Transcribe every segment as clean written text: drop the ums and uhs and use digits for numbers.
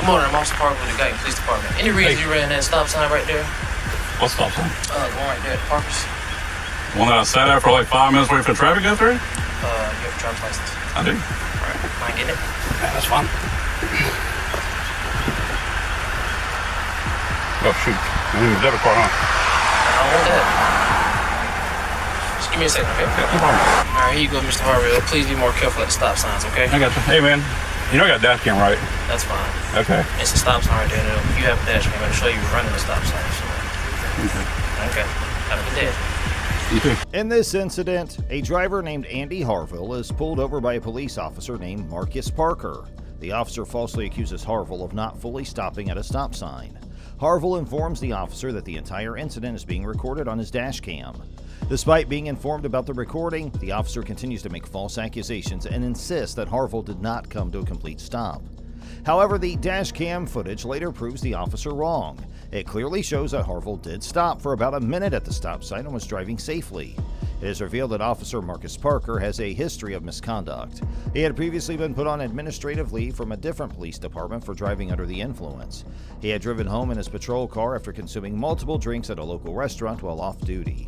Good morning, I'm Officer Parker with the Guyton Police Department. Any reason you ran that stop sign right there? What stop sign? The one right there at Parker's. The one that I sat at for like 5 minutes waiting for traffic to go through? You have a driver's license. I do. Alright, mind getting it? Yeah, that's fine. Oh, shoot. I need a debit card, huh? I don't want that. Just give me a second, okay? Yeah, no problem. Alright, here you go, Mr. Harville. Please be more careful at the stop signs, okay? I got you. Hey, man. You know I got a dash cam, right? That's fine. Okay. It's a stop sign right there. And if you have a dash cam, it'll show you running the stop sign. So. Okay. Have a good day. You too. In this incident, a driver named Andy Harville is pulled over by a police officer named Marcus Parker. The officer falsely accuses Harville of not fully stopping at a stop sign. Harville informs the officer that the entire incident is being recorded on his dash cam. Despite being informed about the recording, the officer continues to make false accusations and insists that Harville did not come to a complete stop. However, the dash cam footage later proves the officer wrong. It clearly shows that Harville did stop for about a minute at the stop sign and was driving safely. It is revealed that Officer Marcus Parker has a history of misconduct. He had previously been put on administrative leave from a different police department for driving under the influence. He had driven home in his patrol car after consuming multiple drinks at a local restaurant while off duty.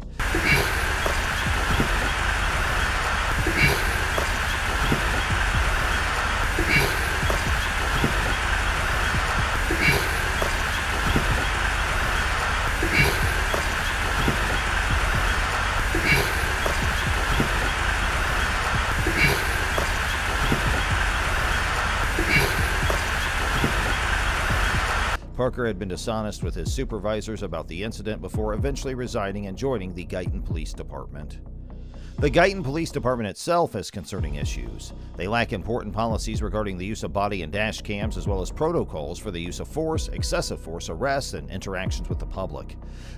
Parker had been dishonest with his supervisors about the incident before eventually resigning and joining the Guyton Police Department. The Guyton Police Department itself has concerning issues. They lack important policies regarding the use of body and dash cams, as well as protocols for the use of force, excessive force arrests, and interactions with the public.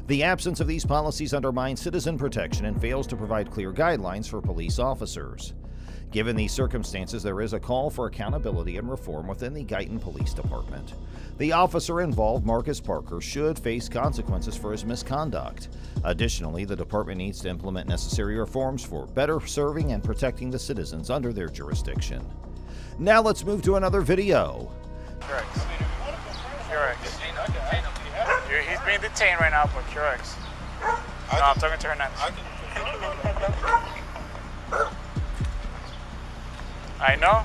The absence of these policies undermines citizen protection and fails to provide clear guidelines for police officers. Given these circumstances, there is a call for accountability and reform within the Guyton Police Department. The officer involved, Marcus Parker, should face consequences for his misconduct. Additionally, the department needs to implement necessary reforms for better serving and protecting the citizens under their jurisdiction. Now let's move to another video. QRX. He's being detained right now for QRX. No, I'm talking to Hernandez. I know.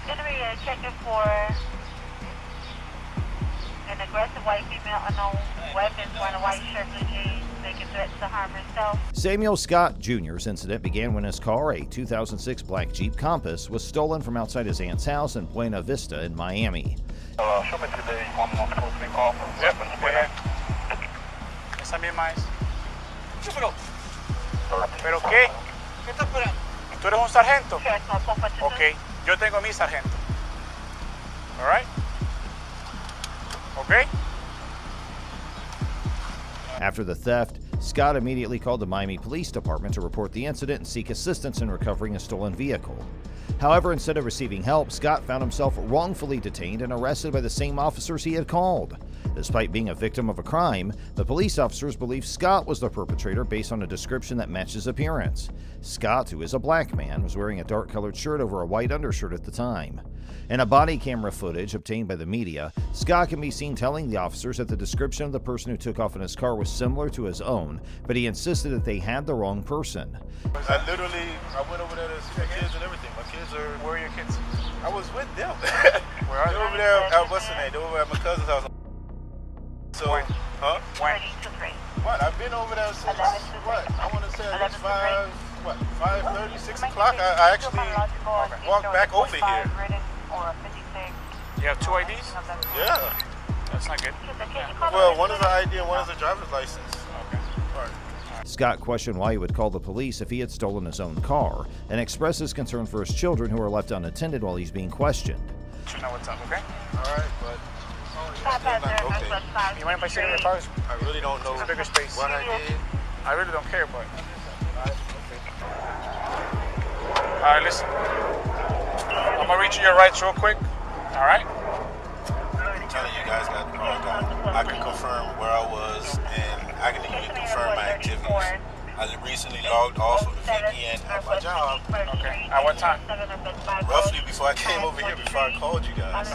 Gonna be checking for an aggressive white female, unknown weapons, wearing a white shirt, blue jeans, making threats to harm herself. Samuel Scott Jr.'s incident began when his car, a 2006 black Jeep Compass, was stolen from outside his aunt's house in Buena Vista in Miami. Show me today 113 call from weapons. Esa misma es. ¿Pero qué? ¿Qué estás esperando? ¿Tú eres un sargento? Ok, yo tengo mi sargento. All right? Okay? After the theft, Scott immediately called the Miami Police Department to report the incident and seek assistance in recovering a stolen vehicle. However, instead of receiving help, Scott found himself wrongfully detained and arrested by the same officers he had called. Despite being a victim of a crime, the police officers believe Scott was the perpetrator based on a description that matched his appearance. Scott, who is a black man, was wearing a dark-colored shirt over a white undershirt at the time. In a body camera footage obtained by the media, Scott can be seen telling the officers that the description of the person who took off in his car was similar to his own, but he insisted that they had the wrong person. I went over there to see my kids and everything. My kids are... Where are your kids? I was with them. Where are They're they? over there at, what's the name? They're over at my cousin's house. So, When? huh? When? What? I've been over there since, what? I want to say at least 5:30, 6 o'clock. I actually walked back over here. You have 2 IDs? Yeah. That's not good. Well, one is an ID and one is a driver's license. Okay. All right. Scott questioned why he would call the police if he had stolen his own car, and expressed his concern for his children who are left unattended while he's being questioned. You know what's up, okay? All right, but... You mind if I sit in the cars? I really don't know It's a bigger space. what I did. I really don't care, but... Alright, listen. I'm gonna read you your rights real quick. Alright? I'm telling you guys that I can confirm where I was and I can even confirm my activities. I recently logged off of the VPN at my job. Okay. At what time? Roughly before I came over here, before I called you guys.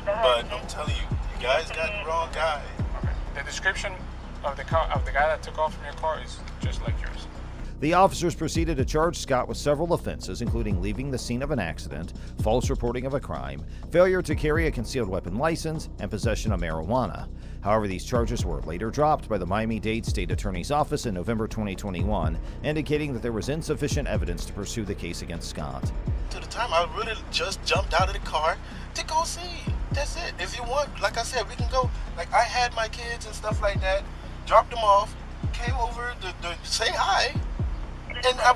But I'm telling you, you guys got the wrong guy. Okay. The description of the guy that took off from your car is just like yours. The officers proceeded to charge Scott with several offenses, including leaving the scene of an accident, false reporting of a crime, failure to carry a concealed weapon license, and possession of marijuana. However, these charges were later dropped by the Miami-Dade State Attorney's Office in November 2021, indicating that there was insufficient evidence to pursue the case against Scott. To the time, I really just jumped out of the car to go see. That's it. If you want, like I said, we can go. Like, I had my kids and stuff like that, dropped them off, came over to say hi. And I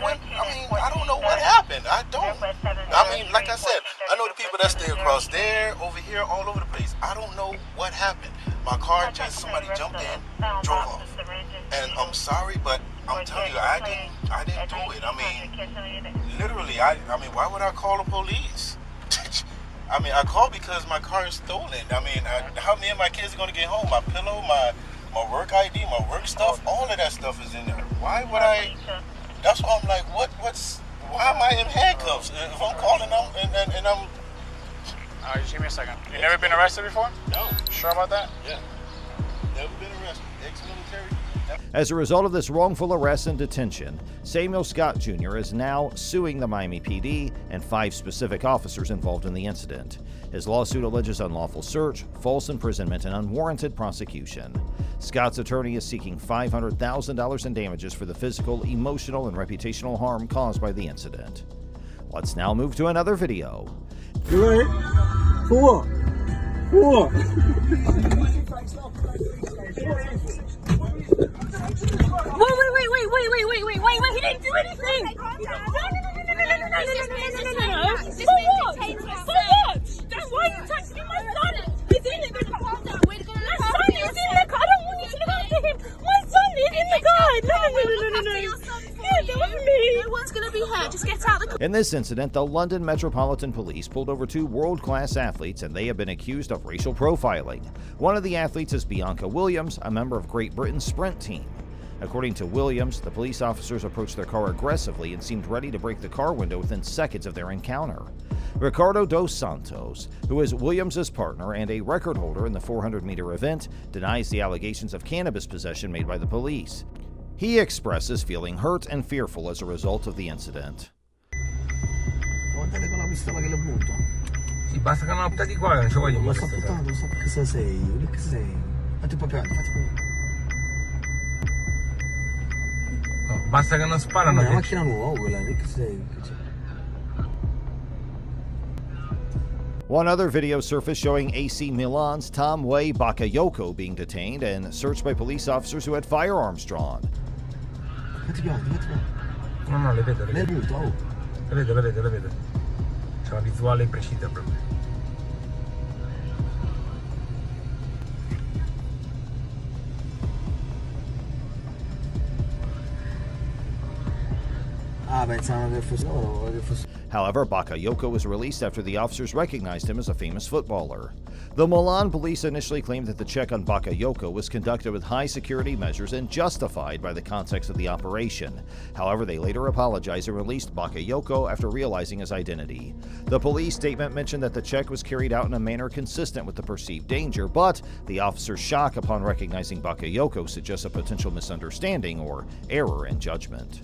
don't know what happened. Like I said, I know the people that stay across there, over here, all over the place. I don't know what happened. My car somebody jumped in, drove off. And I'm sorry, but I'm telling you, I didn't do it. I mean, literally, why would I call the police? I called because my car is stolen. How me and my kids are gonna get home? My pillow, my work ID, my work stuff, all of that stuff is in there. Why would I? That's why I'm like, why am I in handcuffs? If I'm calling them and I'm... Just give me a second. You never been arrested before? No. Sure about that? Yeah. Never been arrested. Ex-military. As a result of this wrongful arrest and detention, Samuel Scott Jr. is now suing the Miami PD and 5 specific officers involved in the incident. His lawsuit alleges unlawful search, false imprisonment, and unwarranted prosecution. Scott's attorney is seeking $500,000 in damages for the physical, emotional, and reputational harm caused by the incident. Let's now move to another video. Wait. He didn't do anything. No. For what? Then why are you touching my son? He's in the car. My son is in the car. I don't want you to look after him. My son is in the car. No. Yeah, that was me. No one's going to be hurt. Just get out the car. In this incident, the London Metropolitan Police pulled over 2 world-class athletes, and they have been accused of racial profiling. One of the athletes is Bianca Williams, a member of Great Britain's sprint team. According to Williams, the police officers approached their car aggressively and seemed ready to break the car window within seconds of their encounter. Ricardo dos Santos, who is Williams' partner and a record holder in the 400-meter event, denies the allegations of cannabis possession made by the police. He expresses feeling hurt and fearful as a result of the incident. Guardale con la pistola che le punto. Sì, basta che non appuntati qua, non ci voglio. Ma sto puntando, non so che se sei. Che sei? Fatti proprio, fatti No, basta che non sparano. È una macchina nuova quella, che sei? One other video surfaced showing AC Milan's Tom Way Bakayoko being detained and searched by police officers who had firearms drawn. Fatti piano. No, le vedo. Le punto, oh. Le vedo. C'è una visuale precisa proprio. Pensavano che fosse loro, che fosse... However, Bakayoko was released after the officers recognized him as a famous footballer. The Milan police initially claimed that the check on Bakayoko was conducted with high security measures and justified by the context of the operation. However, they later apologized and released Bakayoko after realizing his identity. The police statement mentioned that the check was carried out in a manner consistent with the perceived danger, but the officer's shock upon recognizing Bakayoko suggests a potential misunderstanding or error in judgment.